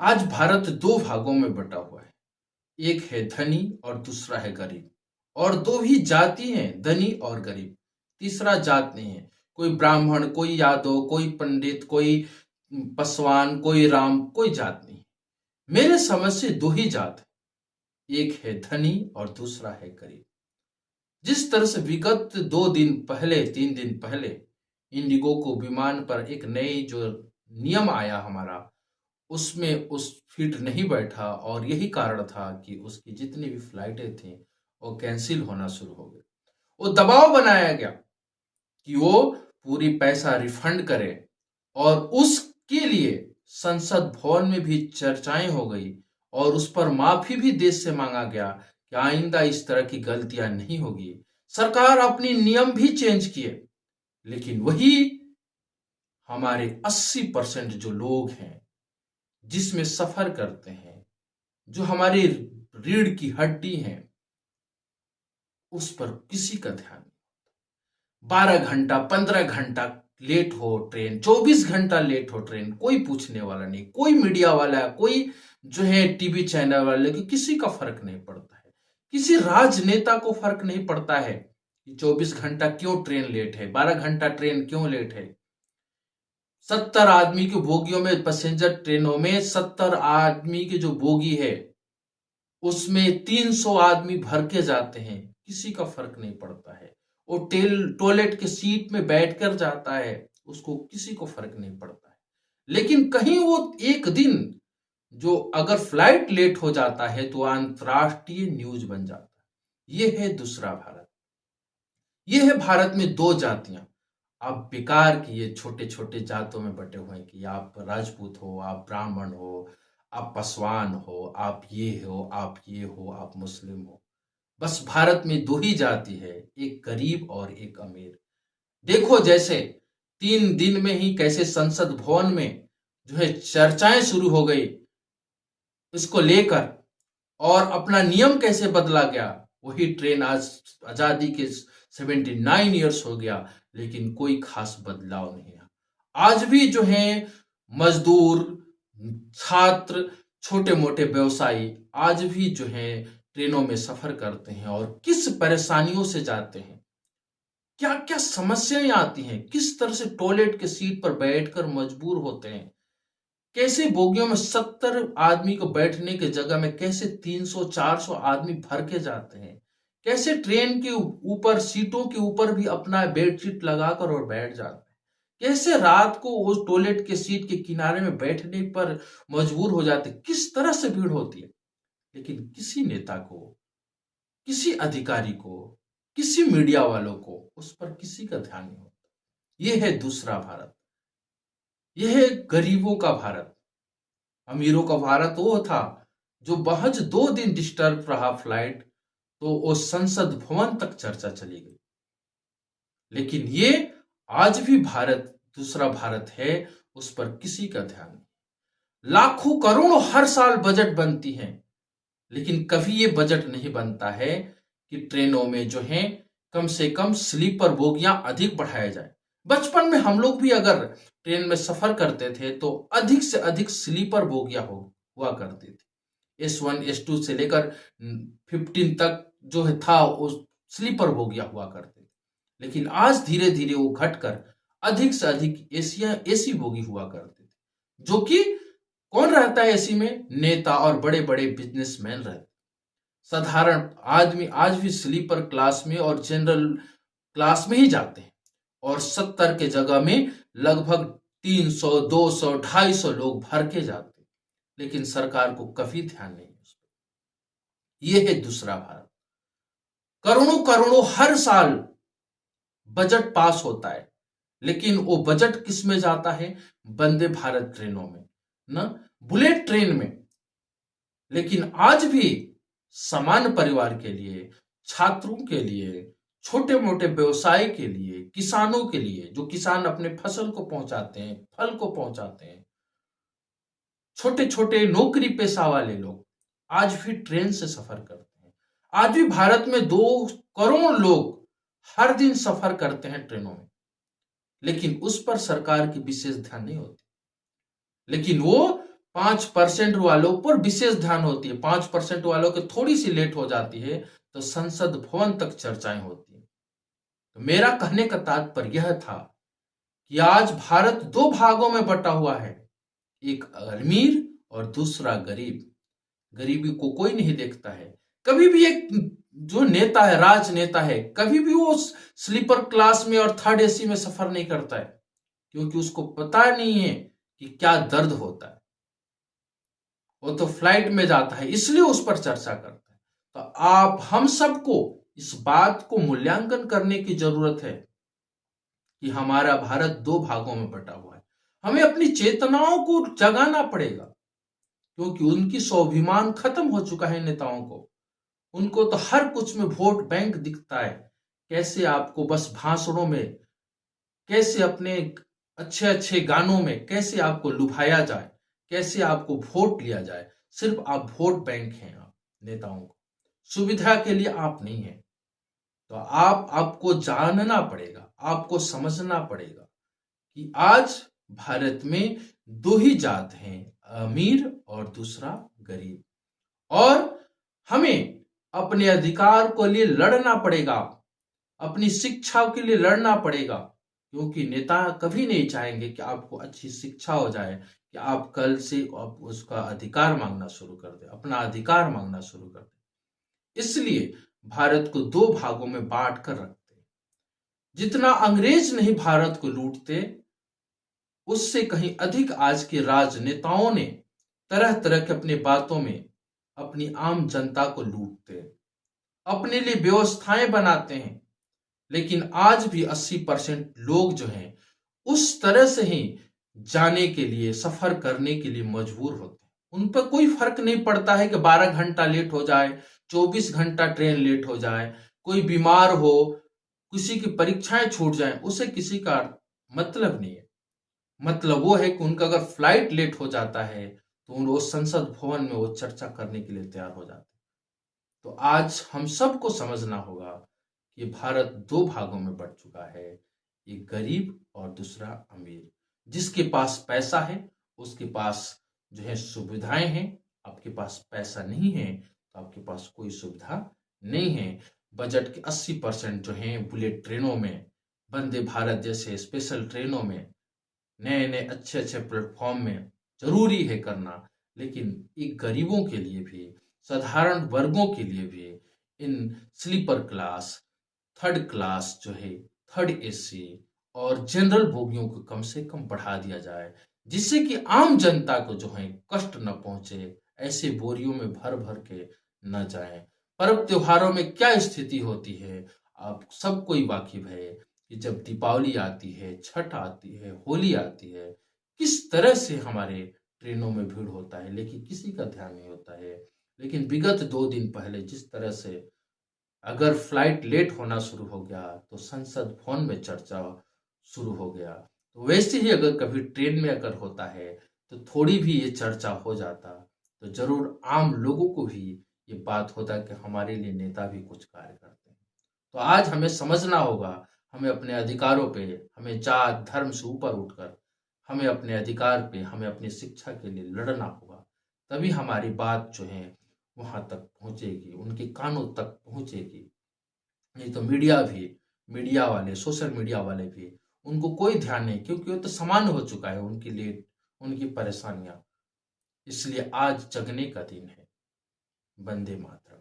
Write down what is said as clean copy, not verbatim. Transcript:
आज भारत दो भागों में बटा हुआ है। एक है धनी और दूसरा है गरीब। और दो ही जाति हैं, धनी और गरीब। तीसरा जात नहीं है। कोई ब्राह्मण, कोई यादव, कोई पंडित, कोई पासवान, कोई राम, कोई जात नहीं। मेरे समझ से दो ही जात है, एक है धनी और दूसरा है गरीब। जिस तरह से विगत 2 दिन पहले, 3 दिन पहले इंडिगो को विमान पर एक नई जो नियम आया हमारा, उसमें उस फिट नहीं बैठा और यही कारण था कि उसकी जितनी भी फ्लाइटें थी वो कैंसिल होना शुरू हो गई। वो दबाव बनाया गया कि वो पूरी पैसा रिफंड करे और उसके लिए संसद भवन में भी चर्चाएं हो गई और उस पर माफी भी देश से मांगा गया कि आइंदा इस तरह की गलतियां नहीं होगी। सरकार अपनी नियम भी चेंज किए, लेकिन वही हमारे 80% जो लोग हैं जिसमें सफर करते हैं, जो हमारी रीढ़ की हड्डी हैं, उस पर किसी का ध्यान नहीं। 12 घंटा, 15 घंटा लेट हो ट्रेन, 24 घंटा लेट हो ट्रेन, कोई पूछने वाला नहीं, कोई मीडिया वाला, कोई जो है टीवी चैनल वाले, कि किसी का फर्क नहीं पड़ता है। किसी राजनेता को फर्क नहीं पड़ता है कि 24 घंटा क्यों ट्रेन लेट है, 12 घंटा ट्रेन क्यों लेट है। 70 आदमी की बोगियों में, पैसेंजर ट्रेनों में 70 आदमी की जो बोगी है उसमें 300 आदमी भर के जाते हैं, किसी का फर्क नहीं पड़ता है। वो टॉयलेट के सीट में बैठकर जाता है, उसको किसी को फर्क नहीं पड़ता है। लेकिन कहीं वो एक दिन जो अगर फ्लाइट लेट हो जाता है तो अंतरराष्ट्रीय न्यूज बन जाता है। ये है दूसरा भारत। ये है भारत में दो जातियां। आप बेकार की ये छोटे छोटे जातों में बटे हुए हैं कि आप राजपूत हो, आप ब्राह्मण हो, आप पासवान हो, आप ये हो, आप ये हो, आप मुस्लिम हो। बस भारत में दो ही जाति है, एक गरीब और एक अमीर। देखो जैसे 3 दिन में ही कैसे संसद भवन में जो है चर्चाएं शुरू हो गई इसको लेकर, और अपना नियम कैसे बदला गया। वही ट्रेन आज आजादी के 79 ईयर्स हो गया, लेकिन कोई खास बदलाव नहीं है। आज भी जो है मजदूर, छात्र, छोटे मोटे व्यवसायी आज भी जो है ट्रेनों में सफर करते हैं और किस परेशानियों से जाते हैं, क्या क्या समस्याएं आती हैं, किस तरह से टॉयलेट के सीट पर बैठकर मजबूर होते हैं, कैसे बोगियों में 70 आदमी को बैठने की जगह में कैसे 300 400 आदमी भर के जाते हैं, कैसे ट्रेन के ऊपर सीटों के ऊपर भी अपना बेडशीट लगाकर और बैठ जाते हैं, कैसे रात को उस टॉयलेट के सीट के किनारे में बैठने पर मजबूर हो जाते, किस तरह से भीड़ होती है। लेकिन किसी नेता को, किसी अधिकारी को, किसी मीडिया वालों को उस पर किसी का ध्यान नहीं होता। यह है दूसरा भारत। यह है गरीबों का भारत। अमीरों का भारत वो था जो महज 2 दिन डिस्टर्ब रहा फ्लाइट तो वो संसद भवन तक चर्चा चली गई। लेकिन ये आज भी भारत दूसरा भारत है, उस पर किसी का ध्यान नहीं। लाखों करोड़ों हर साल बजट बनती हैं, लेकिन कभी ये बजट नहीं बनता है कि ट्रेनों में जो है कम से कम स्लीपर बोगियां अधिक बढ़ाया जाए। बचपन में हम लोग भी अगर ट्रेन में सफर करते थे तो अधिक से अधिक स्लीपर बोगियां हुआ करती थी। S1 S2 से लेकर 15 तक जो है था वो स्लीपर बोगियां हुआ करते थे। लेकिन आज धीरे धीरे वो घटकर अधिक से अधिक एसी बोगी हुआ करते थे, जो कि कौन रहता है एसी में, नेता और बड़े बड़े बिजनेसमैन रहते। साधारण आदमी आज भी स्लीपर क्लास में और जनरल क्लास में ही जाते हैं, और 70 के जगह में लगभग 300 200 250 लोग भर के जाते हैं। लेकिन सरकार को कभी ध्यान नहीं है उस पर। यह है दूसरा भारत। करोड़ों करोड़ों हर साल बजट पास होता है, लेकिन वो बजट किस में जाता है, वंदे भारत ट्रेनों में ना, बुलेट ट्रेन में। लेकिन आज भी सामान्य परिवार के लिए, छात्रों के लिए, छोटे मोटे व्यवसाय के लिए, किसानों के लिए, जो किसान अपने फसल को पहुंचाते हैं, फल को पहुंचाते हैं, छोटे छोटे नौकरी पेशा वाले लोग आज भी ट्रेन से सफर करते हैं। आज भी भारत में 2 करोड़ लोग हर दिन सफर करते हैं ट्रेनों में, लेकिन उस पर सरकार की विशेष ध्यान नहीं होती। लेकिन वो 5% वालों पर विशेष ध्यान होती है। 5% वालों के थोड़ी सी लेट हो जाती है तो संसद भवन तक चर्चाएं होती है। तो मेरा कहने का तात्पर्य यह था कि आज भारत दो भागों में बटा हुआ है, एक अमीर और दूसरा गरीब। गरीबी को कोई नहीं देखता है। कभी भी एक जो नेता है, राजनेता है, कभी भी वो स्लीपर क्लास में और थर्ड एसी में सफर नहीं करता है, क्योंकि उसको पता नहीं है कि क्या दर्द होता है। वो तो फ्लाइट में जाता है, इसलिए उस पर चर्चा करता है। तो आप हम सबको इस बात को मूल्यांकन करने की जरूरत है कि हमारा भारत दो भागों में बटा हुआ है। हमें अपनी चेतनाओं को जगाना पड़ेगा, क्योंकि उनकी स्वाभिमान खत्म हो चुका है नेताओं को। उनको तो हर कुछ में वोट बैंक दिखता है। कैसे आपको बस भाषणों में, कैसे अपने अच्छे अच्छे गानों में कैसे आपको लुभाया जाए, कैसे आपको वोट लिया जाए। सिर्फ आप वोट बैंक हैं, आप नेताओं को सुविधा के लिए आप नहीं है। तो आपको जानना पड़ेगा, आपको समझना पड़ेगा कि आज भारत में दो ही जात हैं, अमीर और दूसरा गरीब। और हमें अपने अधिकार को लिए लड़ना पड़ेगा, अपनी शिक्षा के लिए लड़ना पड़ेगा, क्योंकि नेता कभी नहीं चाहेंगे कि आपको अच्छी शिक्षा हो जाए, कि आप कल से आप उसका अधिकार मांगना शुरू कर दे, अपना अधिकार मांगना शुरू कर दे। इसलिए भारत को दो भागों में बांट कर रखते। जितना अंग्रेज नहीं भारत को लूटते, उससे कहीं अधिक आज के राजनेताओं ने तरह तरह के अपने बातों में अपनी आम जनता को लूटते, अपने लिए व्यवस्थाएं बनाते हैं। लेकिन आज भी 80% लोग जो हैं उस तरह से ही जाने के लिए, सफर करने के लिए मजबूर होते हैं। उन पर कोई फर्क नहीं पड़ता है कि 12 घंटा लेट हो जाए, 24 घंटा ट्रेन लेट हो जाए, कोई बीमार हो, किसी की परीक्षाएं छूट जाए, उसे किसी का मतलब नहीं है। मतलब वो है कि उनका अगर फ्लाइट लेट हो जाता है तो वो संसद भवन में वो चर्चा करने के लिए तैयार हो जाते हैं। तो आज हम सबको समझना होगा कि भारत दो भागों में बट चुका है, एक गरीब और दूसरा अमीर। जिसके पास पैसा है उसके पास जो है सुविधाएं हैं, आपके पास पैसा नहीं है तो आपके पास कोई सुविधा नहीं है। बजट के 80% जो है बुलेट ट्रेनों में, वंदे भारत जैसे स्पेशल ट्रेनों में, नए नए अच्छे अच्छे प्लेटफॉर्म में जरूरी है करना। लेकिन एक गरीबों के लिए भी, साधारण वर्गों के लिए भी इन स्लीपर क्लास, थर्ड क्लास जो है, थर्ड एसी और जनरल बोगियों को कम से कम बढ़ा दिया जाए, जिससे कि आम जनता को जो है कष्ट न पहुंचे, ऐसे बोरियों में भर भर के न जाए। पर्व त्योहारों में क्या स्थिति होती है आप सबको ही वाकिफ है कि जब दीपावली आती है, छठ आती है, होली आती है, किस तरह से हमारे ट्रेनों में भीड़ होता है, लेकिन किसी का ध्यान नहीं होता है। लेकिन विगत 2 दिन पहले जिस तरह से अगर फ्लाइट लेट होना शुरू हो गया तो संसद भवन में चर्चा शुरू हो गया, तो वैसे ही अगर कभी ट्रेन में अगर होता है तो थोड़ी भी ये चर्चा हो जाता तो जरूर आम लोगों को भी ये बात होता कि हमारे लिए नेता भी कुछ कार्य करते हैं। तो आज हमें समझना होगा, हमें अपने अधिकारों पे, हमें जात धर्म से ऊपर उठकर हमें अपने अधिकार पे, हमें अपनी शिक्षा के लिए लड़ना होगा। तभी हमारी बात जो है वहां तक पहुंचेगी, उनके कानों तक पहुंचेगी। नहीं तो मीडिया वाले, सोशल मीडिया वाले भी, उनको कोई ध्यान नहीं, क्योंकि वो तो सामान्य हो चुका है उनके लिए, उनकी परेशानियां। इसलिए आज जगने का दिन है। वंदे मातरम।